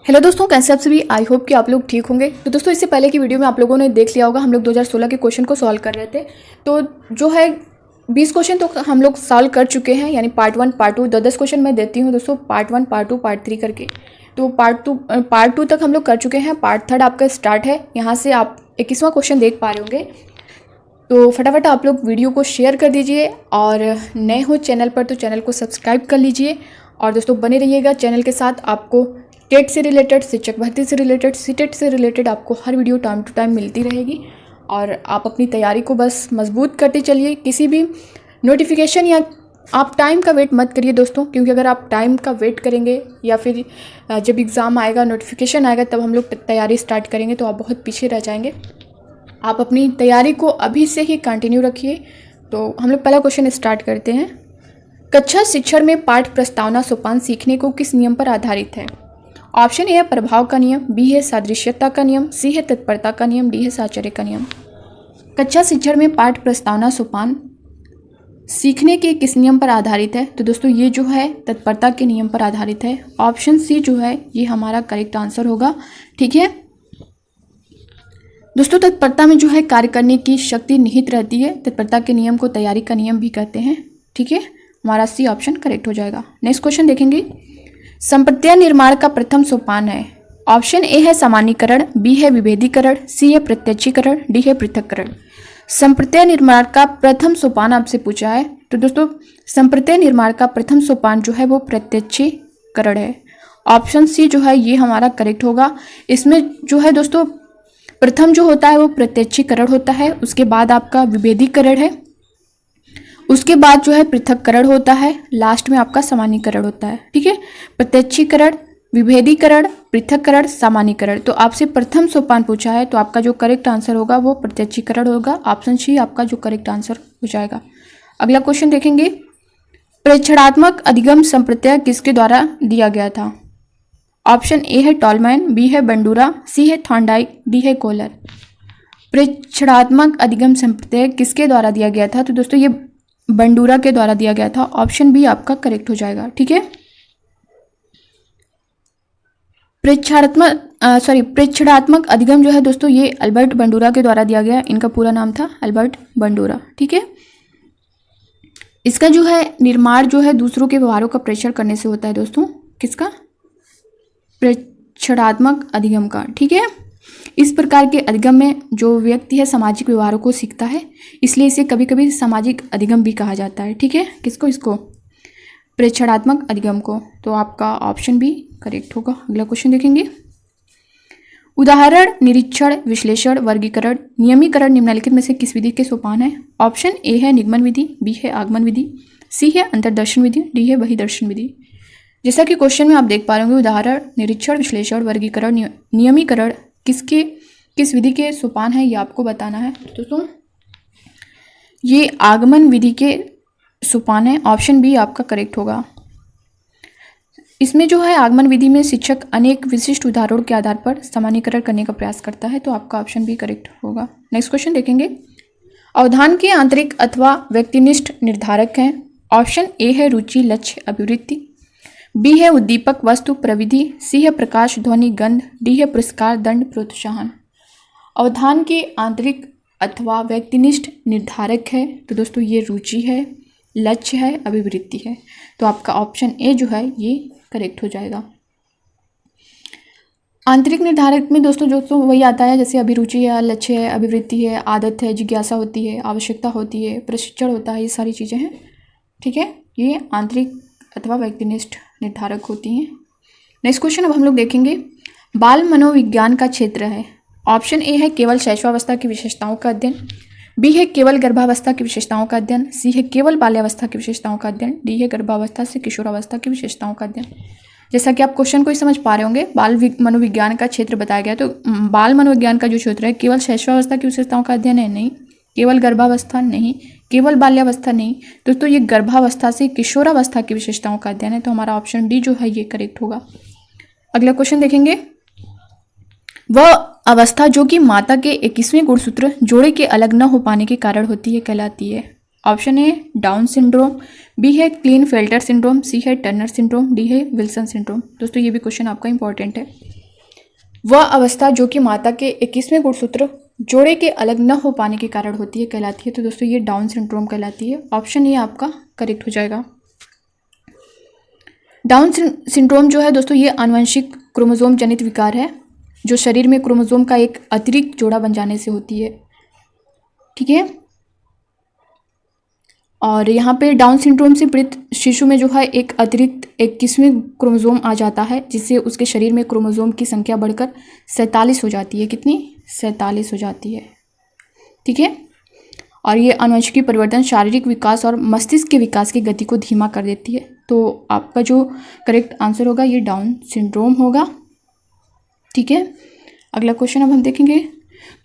Hello दोस्तों, कैसे आप सभी। आई होप कि आप लोग ठीक होंगे। तो दोस्तों, इससे पहले की वीडियो में आप लोगों ने देख लिया होगा, हम लोग 2016 के क्वेश्चन को सॉल्व कर रहे थे। तो जो है 20 क्वेश्चन तो हम लोग सॉल्व कर चुके हैं, यानी पार्ट 1 पार्ट 2 10 क्वेश्चन मैं देती हूँ दोस्तों, पार्ट 1 पार्ट 2 पार्ट 3 करके। तो पार्ट टू तक हम लोग कर चुके हैं। पार्ट 3 आपका स्टार्ट है। यहाँ से आप 21वां क्वेश्चन देख पा रहे होंगे। तो फटाफट आप लोग वीडियो को शेयर कर दीजिए, और नए हो चैनल पर तो चैनल को सब्सक्राइब कर लीजिए। और दोस्तों बने रहिएगा चैनल के साथ। आपको टेट से रिलेटेड, शिक्षक भर्ती से रिलेटेड, सीटेट से रिलेटेड आपको हर वीडियो टाइम टू टाइम मिलती रहेगी। और आप अपनी तैयारी को बस मजबूत करते चलिए। किसी भी नोटिफिकेशन या आप टाइम का वेट मत करिए दोस्तों, क्योंकि अगर आप टाइम का वेट करेंगे या फिर जब एग्ज़ाम आएगा, नोटिफिकेशन आएगा, तब हम लोग तैयारी स्टार्ट करेंगे तो आप बहुत पीछे रह जाएंगे। आप अपनी तैयारी को अभी से ही कंटिन्यू रखिए। तो हम लोग पहला क्वेश्चन स्टार्ट करते हैं। कक्षा शिक्षण में पाठ प्रस्तावना सोपान सीखने को किस नियम पर आधारित है? ऑप्शन ए है प्रभाव का नियम, बी है सादृश्यता का नियम, सी है तत्परता का नियम, डी है साहचर्य का नियम। कक्षा शिक्षण में पाठ प्रस्तावना सोपान सीखने के किस नियम पर आधारित है? तो दोस्तों ये जो है तत्परता के नियम पर आधारित है। ऑप्शन सी जो है ये हमारा करेक्ट आंसर होगा। ठीक है दोस्तों, तत्परता में जो है कार्य करने की शक्ति निहित रहती है। तत्परता के नियम को तैयारी का नियम भी कहते हैं। ठीक है, हमारा सी ऑप्शन करेक्ट हो जाएगा। नेक्स्ट क्वेश्चन देखेंगे। संप्रत्यय निर्माण का प्रथम सोपान है। ऑप्शन ए है सामान्यीकरण, बी है विभेदीकरण, सी है प्रत्यक्षीकरण, डी है पृथक्करण। संप्रत्यय निर्माण का प्रथम सोपान आपसे पूछा है। तो दोस्तों संप्रत्यय निर्माण का प्रथम सोपान जो है वो प्रत्यक्षीकरण है। ऑप्शन सी जो है ये हमारा करेक्ट होगा। इसमें जो है दोस्तों प्रथम जो होता है वो प्रत्यक्षीकरण होता है, उसके बाद आपका विभेदीकरण है, उसके बाद जो है पृथक्करण होता है, लास्ट में आपका सामान्यीकरण होता है। ठीक है, प्रत्यक्षीकरण, विभेदीकरण, पृथक्करण, सामान्यीकरण। तो आपसे प्रथम सोपान पूछा है, तो आपका जो करेक्ट आंसर होगा वो प्रत्यक्षीकरण होगा। ऑप्शन सी आपका जो करेक्ट आंसर हो जाएगा। अगला क्वेश्चन देखेंगे। प्रेक्षणात्मक अधिगम संप्रत्यय किसके द्वारा दिया गया था? ऑप्शन ए है टॉलमैन, बी है बंडूरा, सी है थॉर्नडाइक, डी है कोलर। प्रेक्षणात्मक अधिगम संप्रत्यय किसके द्वारा दिया गया था? तो दोस्तों ये बंडूरा के द्वारा दिया गया था। ऑप्शन बी आपका करेक्ट हो जाएगा। ठीक है, प्रेक्षणात्मक अधिगम जो है दोस्तों ये अल्बर्ट बंडूरा के द्वारा दिया गया। इनका पूरा नाम था अल्बर्ट बंडूरा। ठीक है, इसका जो है निर्माण जो है दूसरों के व्यवहारों का प्रेक्षण करने से होता है दोस्तों। किसका? प्रेक्षणात्मक अधिगम का। ठीक है, इस प्रकार के अधिगम में जो व्यक्ति है सामाजिक व्यवहारों को सीखता है, इसलिए इसे कभी कभी सामाजिक अधिगम भी कहा जाता है। ठीक है, किसको? इसको प्रेक्षणात्मक अधिगम को। तो आपका ऑप्शन भी करेक्ट होगा। अगला क्वेश्चन देखेंगे। उदाहरण, निरीक्षण, विश्लेषण, वर्गीकरण, नियमीकरण निम्नलिखित में से किस विधि के सोपान है? ऑप्शन ए है निगमन विधि, बी है आगमन विधि, सी है अंतर्दर्शन विधि, डी है बहिर्दर्शन विधि। जैसा कि क्वेश्चन में आप देख पा रहे होंगे, उदाहरण, निरीक्षण, विश्लेषण, वर्गीकरण, नियमीकरण किस विधि के सोपान है ये आपको बताना है। दोस्तों ये आगमन विधि के सोपान है। ऑप्शन बी आपका करेक्ट होगा। इसमें जो है आगमन विधि में शिक्षक अनेक विशिष्ट उदाहरणों के आधार पर सामान्यीकरण करने का प्रयास करता है। तो आपका ऑप्शन बी करेक्ट होगा। नेक्स्ट क्वेश्चन देखेंगे। अवधान के आंतरिक अथवा व्यक्तिनिष्ठ निर्धारक हैं। ऑप्शन ए है रुचि, लक्ष्य, अभिवृत्ति, बी है उद्दीपक, वस्तु, प्रविधि, सी है प्रकाश, ध्वनि, गंध, डी है पुरस्कार, दंड, प्रोत्साहन। अवधान के आंतरिक अथवा व्यक्तिनिष्ठ निर्धारक है। तो दोस्तों ये रुचि है, लक्ष्य है, अभिवृत्ति है। तो आपका ऑप्शन ए जो है ये करेक्ट हो जाएगा। आंतरिक निर्धारक में दोस्तों वही आता है जैसे अभिरुचि है, लक्ष्य है, अभिवृत्ति है, आदत है, जिज्ञासा होती है, आवश्यकता होती है, प्रशिक्षण होता है, ये सारी चीज़ें हैं। ठीक है, ये आंतरिक अथवा व्यक्तिनिष्ठ निर्धारक होती हैं। नेक्स्ट क्वेश्चन अब हम लोग देखेंगे। बाल मनोविज्ञान का क्षेत्र है। ऑप्शन ए है केवल शैशवावस्था की विशेषताओं का अध्ययन, बी है केवल गर्भावस्था की विशेषताओं का अध्ययन, सी है केवल बाल्यावस्था की विशेषताओं का अध्ययन, डी है गर्भावस्था से किशोरावस्था की विशेषताओं का अध्ययन। जैसा कि आप क्वेश्चन को ही समझ पा रहे होंगे, बाल मनोविज्ञान का क्षेत्र बताया गया। तो बाल मनोविज्ञान का जो क्षेत्र है केवल शैशवावस्था की विशेषताओं का अध्ययन है? नहीं। केवल गर्भावस्था? नहीं। केवल बाल्यावस्था? नहीं। दोस्तों ये गर्भावस्था से किशोरावस्था की विशेषताओं का अध्ययन है। तो हमारा ऑप्शन डी जो है ये करेक्ट होगा। अगला क्वेश्चन देखेंगे। वह अवस्था जो कि माता के 21वें गुणसूत्र जोड़े के अलग न हो पाने के कारण होती है कहलाती है? Option A Down syndrome, B है क्लीनफेल्टर सिंड्रोम, सी है टर्नर सिंड्रोम, डी है विल्सन सिंड्रोम। दोस्तों ये भी क्वेश्चन आपका इंपॉर्टेंट है। वह अवस्था जो कि माता के 21वें गुणसूत्र जोड़े के अलग न हो पाने के कारण होती है कहलाती है। तो दोस्तों ये डाउन सिंड्रोम कहलाती है। ऑप्शन ए आपका करेक्ट हो जाएगा। डाउन सिंड्रोम जो है दोस्तों ये आनुवंशिक क्रोमोसोम जनित विकार है जो शरीर में क्रोमोसोम का एक अतिरिक्त जोड़ा बन जाने से होती है। ठीक है। और यहाँ पे डाउन सिंड्रोम से पीड़ित शिशु में जो है एक अतिरिक्त 21वें क्रोमोसोम आ जाता है जिससे उसके शरीर में क्रोमोसोम की संख्या बढ़कर 47 हो जाती है। कितनी? 47 हो जाती है। ठीक है। और ये आनुवंशिकी परिवर्तन शारीरिक विकास और मस्तिष्क के विकास की गति को धीमा कर देती है। तो आपका जो करेक्ट आंसर होगा ये डाउन सिंड्रोम होगा। ठीक है। अगला क्वेश्चन अब हम देखेंगे।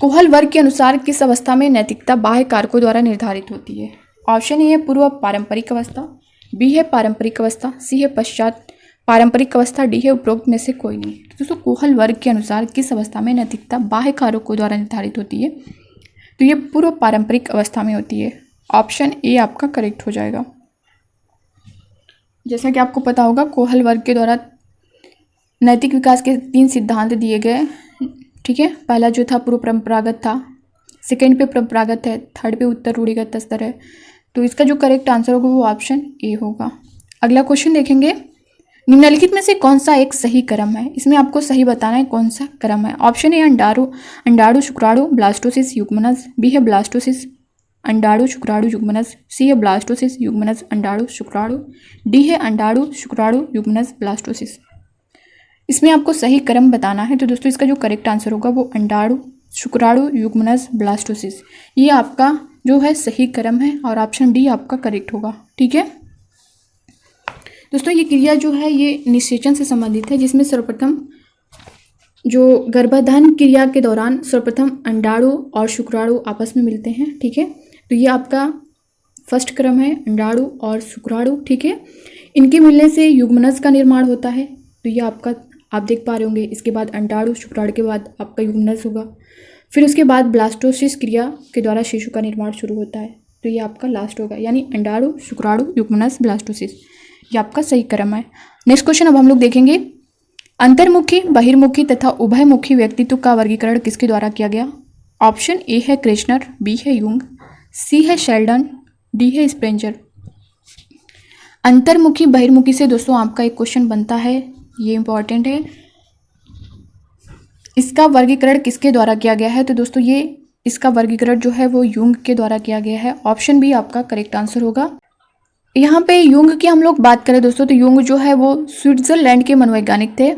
कोहल वर्ग के अनुसार किस अवस्था में नैतिकता बाह्य कारकों द्वारा निर्धारित होती है? ऑप्शन ए है पूर्व पारंपरिक अवस्था, बी है पारंपरिक अवस्था, सी है पश्चात पारंपरिक अवस्था, डी है उपरोक्त में से कोई नहीं। तो दोस्तों कोहल वर्ग के अनुसार किस अवस्था में नैतिकता बाह्य कारकों द्वारा निर्धारित होती है? तो ये पूर्व पारंपरिक अवस्था में होती है। ऑप्शन ए आपका करेक्ट हो जाएगा। जैसा कि आपको पता होगा कोहल वर्ग के द्वारा नैतिक विकास के 3 सिद्धांत दिए गए। ठीक है। पहला जो था पूर्व परंपरागत था, सेकेंड पे परंपरागत है, थर्ड पे उत्तर रूढ़िगत स्तर है। तो इसका जो करेक्ट आंसर होगा वो ऑप्शन ए होगा। अगला क्वेश्चन देखेंगे। निम्नलिखित में से कौन सा एक सही क्रम है? इसमें आपको सही बताना है कौन सा क्रम है। ऑप्शन ए अंडाणु शुक्राणु ब्लास्टोसिस युग्मनज, बी है ब्लास्टोसिस अंडाणु शुक्राणु युग्मनज, सी है ब्लास्टोसिस युग्मनज अंडाणु शुक्राणु, डी है अंडाणु शुक्राणु युग्मनज ब्लास्टोसिस। इसमें आपको सही क्रम बताना है। तो दोस्तों इसका जो करेक्ट आंसर होगा वो अंडाणु शुक्राणु युग्मनज ब्लास्टोसिस, ये आपका जो है सही क्रम है और ऑप्शन डी आपका करेक्ट होगा। ठीक है। दोस्तों ये क्रिया जो है ये निषेचन से संबंधित है जिसमें सर्वप्रथम जो गर्भाधान क्रिया के दौरान सर्वप्रथम अंडाणु और शुक्राणु आपस में मिलते हैं। ठीक है। तो ये आपका फर्स्ट क्रम है अंडाणु और शुक्राणु। ठीक है। इनके मिलने से युग्मनज का निर्माण होता है। तो ये आपका आप देख पा रहे होंगे। इसके बाद अंडाणु शुक्राणु के बाद आपका युग्मनज होगा। फिर उसके बाद ब्लास्टोसिस क्रिया के द्वारा शिशु का निर्माण शुरू होता है। तो ये आपका लास्ट होगा यानी अंडाणु शुक्राणु युग्मनज ब्लास्टोसिस, ये आपका सही क्रम है। नेक्स्ट क्वेश्चन अब हम लोग देखेंगे। अंतर्मुखी, बहिर्मुखी तथा उभयमुखी व्यक्तित्व का वर्गीकरण किसके द्वारा किया गया? ऑप्शन ए है क्रेशनर, बी है यूंग, सी है शेल्डन, डी है स्प्रेंजर। अंतर्मुखी बहिर्मुखी से दोस्तों आपका एक क्वेश्चन बनता है, ये इंपॉर्टेंट है। इसका वर्गीकरण किसके द्वारा किया गया है? तो दोस्तों ये इसका वर्गीकरण जो है वो यूंग के द्वारा किया गया है। ऑप्शन बी आपका करेक्ट आंसर होगा। यहाँ पे यूंग की हम लोग बात करें दोस्तों तो यूंग जो है वो स्विट्जरलैंड के मनोवैज्ञानिक थे।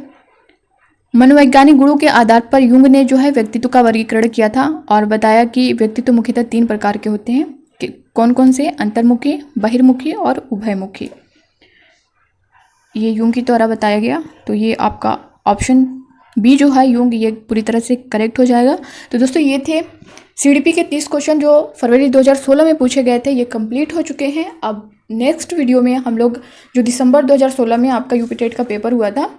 मनोवैज्ञानिक गुणों के आधार पर यूंग ने जो है व्यक्तित्व का वर्गीकरण किया था और बताया कि व्यक्तित्व मुख्यतः 3 प्रकार के होते हैं। कि कौन कौन से? अंतर्मुखी, बहिर्मुखी और उभयमुखी। ये यूंग की द्वारा बताया गया। तो ये आपका ऑप्शन बी जो है यूंग, ये पूरी तरह से करेक्ट हो जाएगा। तो दोस्तों ये थे सीडीपी के 30 क्वेश्चन जो फरवरी 2016 में पूछे गए थे, ये कंप्लीट हो चुके हैं। अब नेक्स्ट वीडियो में हम लोग जो दिसंबर 2016 में आपका यूपी टेट का पेपर हुआ था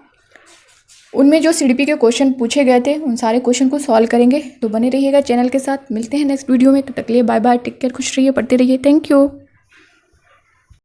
उनमें जो सीडीपी के क्वेश्चन पूछे गए थे उन सारे क्वेश्चन को सॉल्व करेंगे। तो बने रहिएगा चैनल के साथ। मिलते हैं नेक्स्ट वीडियो में। तब तक के लिए बाय बाय, टेक केयर, खुश रहिए, पढ़ते रहिए। Thank you.